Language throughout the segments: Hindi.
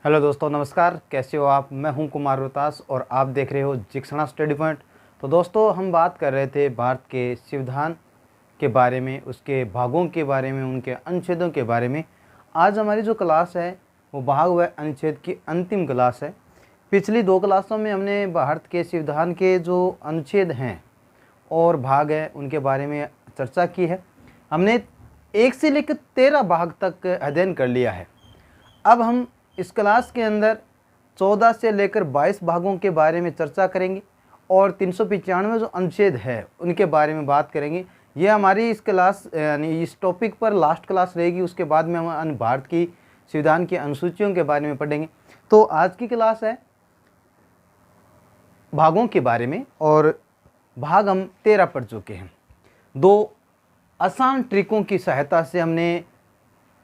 हेलो दोस्तों, नमस्कार। कैसे हो आप? मैं हूं कुमार रोहतास और आप देख रहे हो जिक्सना स्टडी पॉइंट। तो दोस्तों, हम बात कर रहे थे भारत के संविधान के बारे में, उसके भागों के बारे में, उनके अनुच्छेदों के बारे में। आज हमारी जो क्लास है वो भाग व अनुच्छेद की अंतिम क्लास है। पिछली दो क्लासों में हमने भारत के संविधान के जो अनुच्छेद हैं और भाग हैं उनके बारे में चर्चा की है। हमने 1 से लेकर 13 भाग तक अध्ययन कर लिया है। अब हम इस क्लास के अंदर 14 से लेकर 22 भागों के बारे में चर्चा करेंगे और 395 जो अनुच्छेद है उनके बारे में बात करेंगे। ये हमारी इस क्लास यानी इस टॉपिक पर लास्ट क्लास रहेगी। उसके बाद में हम भारत की संविधान की अनुसूचियों के बारे में पढ़ेंगे। तो आज की क्लास है भागों के बारे में और भाग हम 13 पढ़ चुके हैं। दो आसान ट्रिकों की सहायता से हमने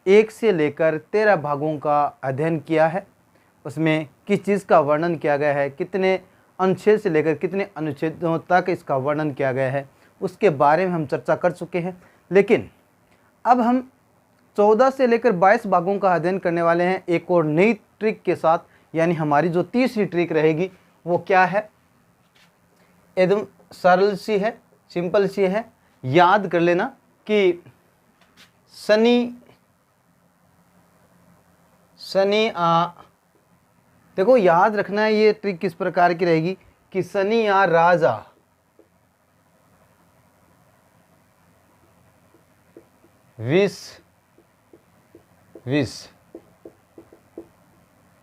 1 से लेकर 13 भागों का अध्ययन किया है। उसमें किस चीज़ का वर्णन किया गया है, कितने अनुच्छेद से लेकर कितने अनुच्छेदों तक इसका वर्णन किया गया है, उसके बारे में हम चर्चा कर चुके हैं। लेकिन अब हम 14 से लेकर 22 भागों का अध्ययन करने वाले हैं एक और नई ट्रिक के साथ। यानी हमारी जो तीसरी ट्रिक रहेगी वो क्या है? एकदम सरल सी है, सिंपल सी है। याद कर लेना कि शनि देखो, याद रखना है ये ट्रिक किस प्रकार की रहेगी कि शनि या राजा विष,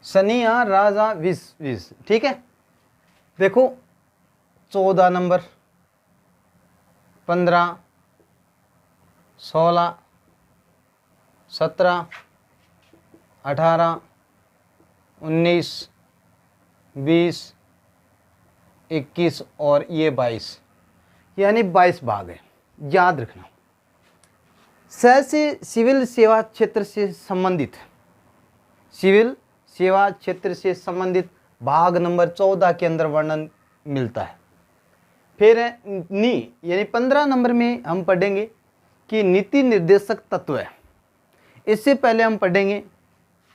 शनि या राजा विष। ठीक है। देखो 14 नंबर, 15, 16, 17, 18, 19, 20, 21 और ये 22, यानी 22 भाग है। याद रखना। से सिविल सेवा क्षेत्र से संबंधित, सिविल सेवा क्षेत्र से संबंधित भाग नंबर 14 के अंदर वर्णन मिलता है। फिर है नी, यानी 15 नंबर में हम पढ़ेंगे कि नीति निर्देशक तत्व है। इससे पहले हम पढ़ेंगे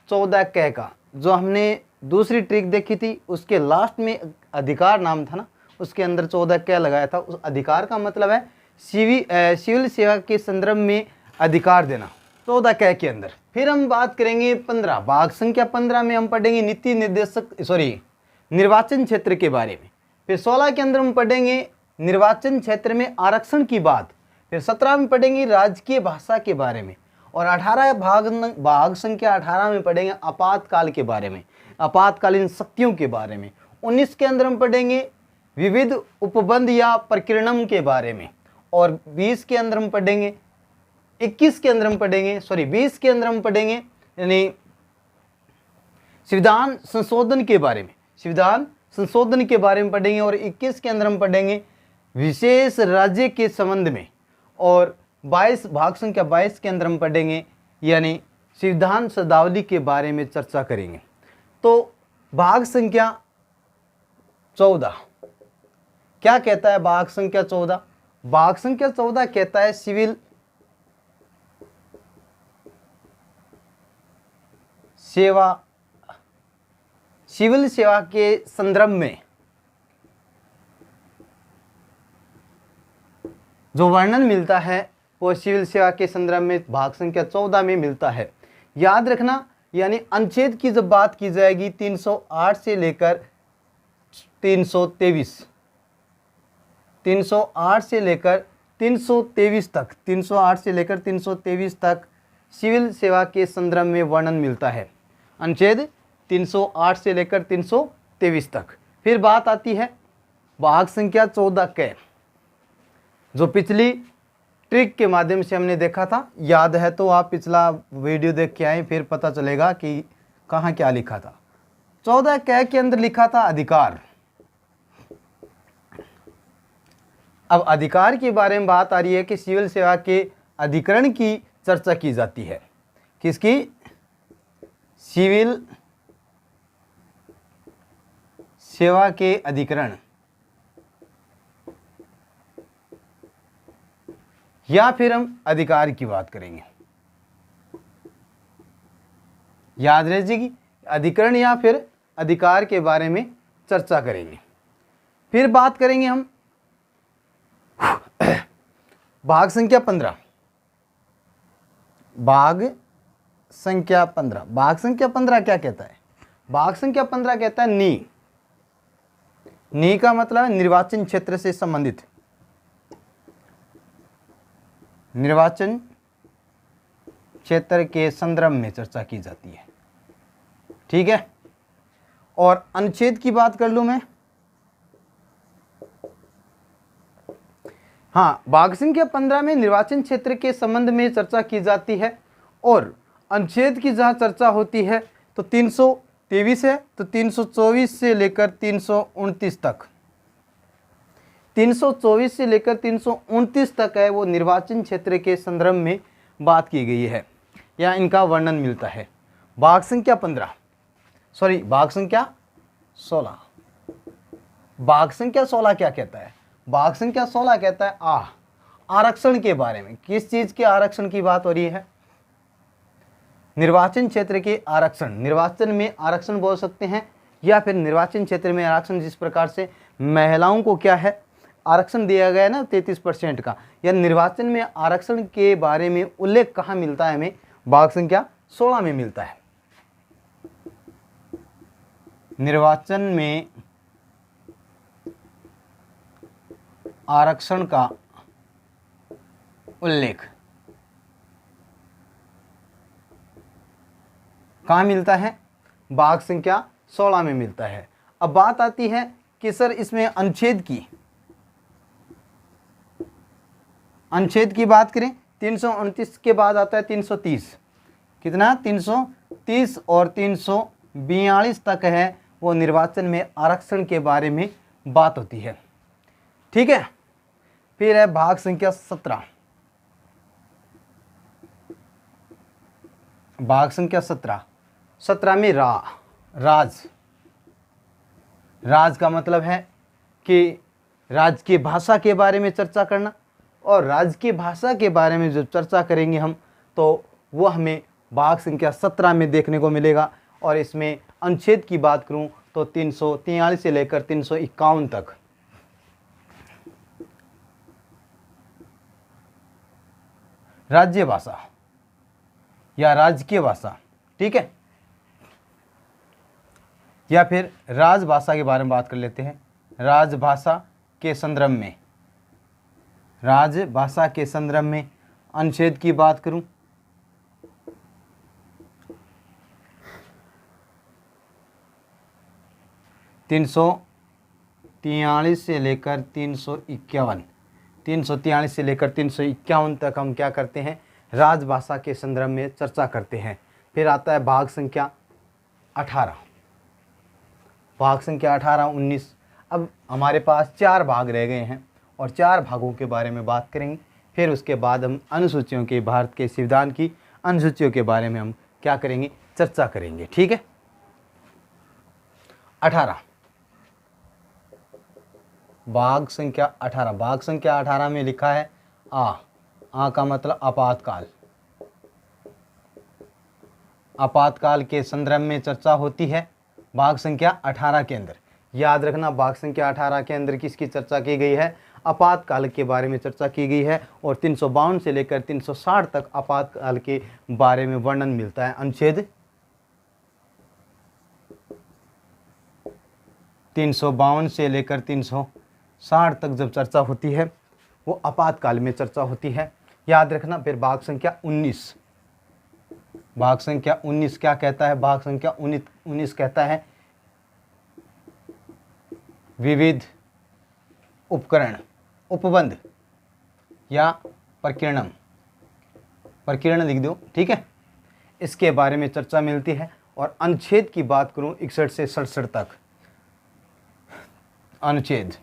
14 क का, जो हमने दूसरी ट्रिक देखी थी उसके लास्ट में अधिकार नाम था ना, उसके अंदर 14 क लगाया था। उस अधिकार का मतलब है सिविल सेवा के संदर्भ में अधिकार देना, 14 क के अंदर। फिर हम बात करेंगे 15 भाग संख्या 15 में हम पढ़ेंगे नीति निर्देशक निर्वाचन क्षेत्र के बारे में। फिर 16 के अंदर हम पढ़ेंगे निर्वाचन क्षेत्र में आरक्षण की बात। फिर 17 में पढ़ेंगे राजकीय भाषा के बारे में और 18 भाग संख्या 18 में पढ़ेंगे आपातकाल के बारे में, आपातकालीन शक्तियों के बारे में। 19 के अंदर हम पढ़ेंगे विविध उपबंध या प्रकीर्णन के बारे में और 20 के अंदर हम पढ़ेंगे 20 के अंदर हम पढ़ेंगे यानी संविधान संशोधन के बारे में, संविधान संशोधन के बारे में पढ़ेंगे। और 21 के अंदर हम पढ़ेंगे विशेष राज्य के संबंध में और 22 भाग संख्या 22 के अंदर हम पढ़ेंगे यानी संविधान शब्दावली के बारे में चर्चा करेंगे। तो भाग संख्या 14 क्या कहता है? भाग संख्या 14 कहता है सिविल सेवा के संदर्भ में जो वर्णन मिलता है वो सिविल सेवा के संदर्भ में भाग संख्या 14 में मिलता है। याद रखना, यानी अनुच्छेद की जब बात की जाएगी 308 से लेकर 323, 308 से लेकर 323 तक, 308 से लेकर 323 तक सिविल सेवा के संदर्भ में वर्णन मिलता है। अनुच्छेद 308 से लेकर 323 तक। फिर बात आती है भाग संख्या 14 के, जो पिछली ट्रिक के माध्यम से हमने देखा था। याद है तो आप पिछला वीडियो देख के आए, फिर पता चलेगा कि कहाँ क्या लिखा था। 14 क के अंदर लिखा था अधिकार। अब अधिकार के बारे में बात आ रही है कि सिविल सेवा के अधिकरण की चर्चा की जाती है। किसकी? सिविल सेवा के अधिकरण या फिर हम अधिकार की बात करेंगे। याद रह जाएगी अधिकरण या फिर अधिकार के बारे में चर्चा करेंगे। फिर बात करेंगे हम भाग संख्या 15। भाग संख्या 15, भाग संख्या 15 क्या कहता है? भाग संख्या 15 कहता है नी का मतलब है निर्वाचन क्षेत्र से संबंधित, निर्वाचन क्षेत्र के संदर्भ में चर्चा की जाती है। ठीक है, और अनुच्छेद की बात कर लूं मैं। हाँ, भाग संख्या 15 में निर्वाचन क्षेत्र के संबंध में चर्चा की जाती है, और अनुच्छेद की जहाँ चर्चा होती है तो 323 है, तो 324 से लेकर 329 तक, 324 से लेकर 329 तक है वो निर्वाचन क्षेत्र के संदर्भ में बात की गई है या इनका वर्णन मिलता है। भाग संख्या 15, सॉरी भाग संख्या 16, भाग संख्या 16 क्या कहता है? भाग संख्या 16 कहता है आरक्षण के बारे में। किस चीज के आरक्षण की बात हो रही है? निर्वाचन क्षेत्र के आरक्षण, निर्वाचन में आरक्षण बोल सकते हैं, या फिर निर्वाचन क्षेत्र में आरक्षण जिस प्रकार से महिलाओं को क्या है आरक्षण दिया गया है ना 33% का, या निर्वाचन में आरक्षण के बारे में उल्लेख कहाँ मिलता है? हमें भाग संख्या 16 में मिलता है। निर्वाचन में आरक्षण का उल्लेख कहाँ मिलता है? भाग संख्या 16 में मिलता है। अब बात आती है कि सर इसमें अनुच्छेद की बात करें, 329 के बाद आता है 330, कितना? 330 और 342 तक है वो निर्वाचन में आरक्षण के बारे में बात होती है। ठीक है, फिर है भाग संख्या 17। भाग संख्या 17 में राज का मतलब है कि राज्य की भाषा के बारे में चर्चा करना, और राज्य की भाषा के बारे में जब चर्चा करेंगे हम तो वो हमें भाग संख्या 17 में देखने को मिलेगा। और इसमें अनुच्छेद की बात करूं तो 343 से लेकर 351 तक। राज्य भाषा या राजकीय भाषा, ठीक है, या फिर राजभाषा के बारे में बात कर लेते हैं। राजभाषा के संदर्भ में, राजभाषा के संदर्भ में अनुच्छेद की बात करूं 343 से लेकर 351, 343 से लेकर 351 तक हम क्या करते हैं? राजभाषा के संदर्भ में चर्चा करते हैं। फिर आता है भाग संख्या 18, भाग संख्या 18, 19। अब हमारे पास 4 भाग रह गए हैं और 4 भागों के बारे में बात करेंगे। फिर उसके बाद हम अनुसूचियों के, भारत के संविधान की अनुसूचियों के बारे में हम क्या करेंगे? चर्चा करेंगे। ठीक है, 18 भाग संख्या 18, भाग संख्या 18 में लिखा है आ का मतलब आपातकाल। आपातकाल के संदर्भ में चर्चा होती है भाग संख्या 18 के अंदर। याद रखना, भाग संख्या 18 के अंदर किसकी चर्चा की गई है? आपातकाल के बारे में चर्चा की गई है। और 352 से लेकर 360 तक आपातकाल के बारे में वर्णन मिलता है। अनुच्छेद 352 से लेकर 360 तक जब चर्चा होती है वो आपातकाल में चर्चा होती है। याद रखना। फिर भाग संख्या 19, भाग संख्या 19 क्या कहता है? भाग संख्या 19 कहता है विविध उपकरण, उपबंध या प्रकीर्णन, प्रकीर्णन लिख दो, ठीक है, इसके बारे में चर्चा मिलती है। और अनुच्छेद की बात करूं 61 से 67 तक, अनुच्छेद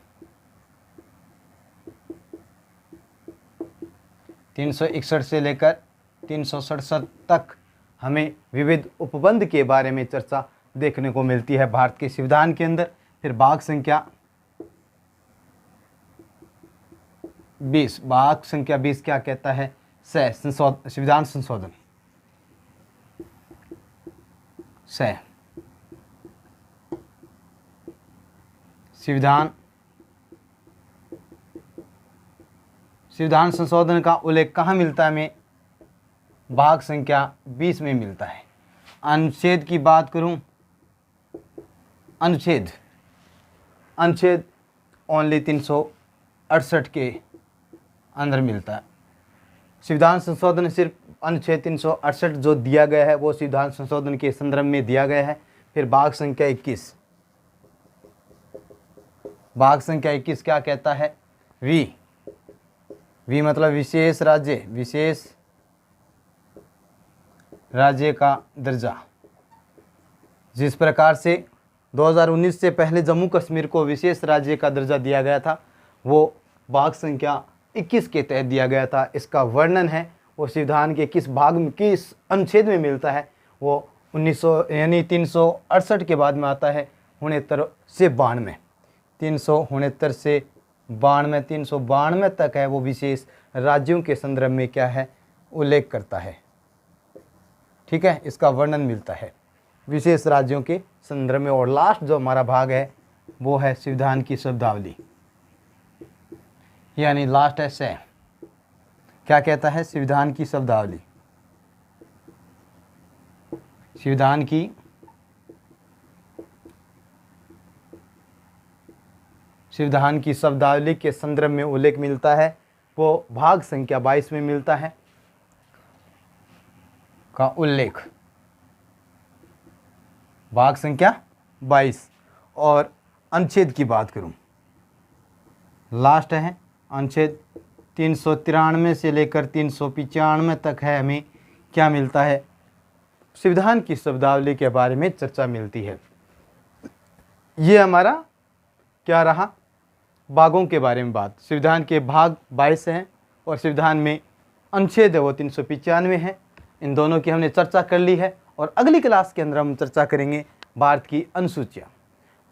361 से लेकर 367 तक हमें विविध उपबंध के बारे में चर्चा देखने को मिलती है भारत के संविधान के अंदर। फिर भाग संख्या 20, भाग संख्या 20 क्या कहता है? संविधान संशोधन, संविधान संशोधन का उल्लेख कहाँ मिलता है? हमें भाग संख्या 20 में मिलता है। अनुच्छेद की बात करूं, अनुच्छेद ओनली 368 के अंदर मिलता है। संविधान संशोधन सिर्फ अनुच्छेद 368 जो दिया गया है वो संविधान संशोधन के संदर्भ में दिया गया है। फिर भाग संख्या 21, भाग संख्या 21 क्या कहता है? वी मतलब विशेष राज्य का दर्जा। जिस प्रकार से 2019 से पहले जम्मू कश्मीर को विशेष राज्य का दर्जा दिया गया था, वो भाग संख्या 21 के तहत दिया गया था। इसका वर्णन है वो संविधान के किस भाग में, किस अनुच्छेद में मिलता है, वो 368 के बाद में आता है 69 से 92, 369 से 92, 392 तक है वो विशेष राज्यों के संदर्भ में क्या है? उल्लेख करता है। ठीक है, इसका वर्णन मिलता है विशेष राज्यों के संदर्भ में। और लास्ट जो हमारा भाग है वो है संविधान की शब्दावली, यानी लास्ट ऐसे क्या कहता है? संविधान की शब्दावली। संविधान की शब्दावली के संदर्भ में उल्लेख मिलता है वो भाग संख्या 22 में मिलता है का उल्लेख, भाग संख्या 22। और अनुच्छेद की बात करूं, लास्ट है अनुच्छेद 393 से लेकर 395 तक है। हमें क्या मिलता है? संविधान की शब्दावली के बारे में चर्चा मिलती है। ये हमारा क्या रहा? भागों के बारे में बात। संविधान के भाग 22 हैं और संविधान में अनुच्छेद है वो 395 है। इन दोनों की हमने चर्चा कर ली है और अगली क्लास के अंदर हम चर्चा करेंगे भारत की अनुसूचियाँ।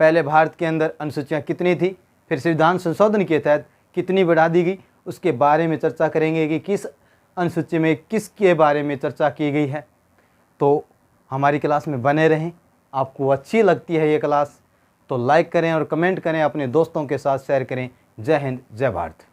पहले भारत के अंदर अनुसूचियाँ कितनी थी, फिर संविधान संशोधन के तहत कितनी बढ़ा दी गई, उसके बारे में चर्चा करेंगे कि किस अनुसूची में किसके बारे में चर्चा की गई है। तो हमारी क्लास में बने रहें। आपको अच्छी लगती है ये क्लास तो लाइक करें और कमेंट करें, अपने दोस्तों के साथ शेयर करें। जय हिंद, जय भारत।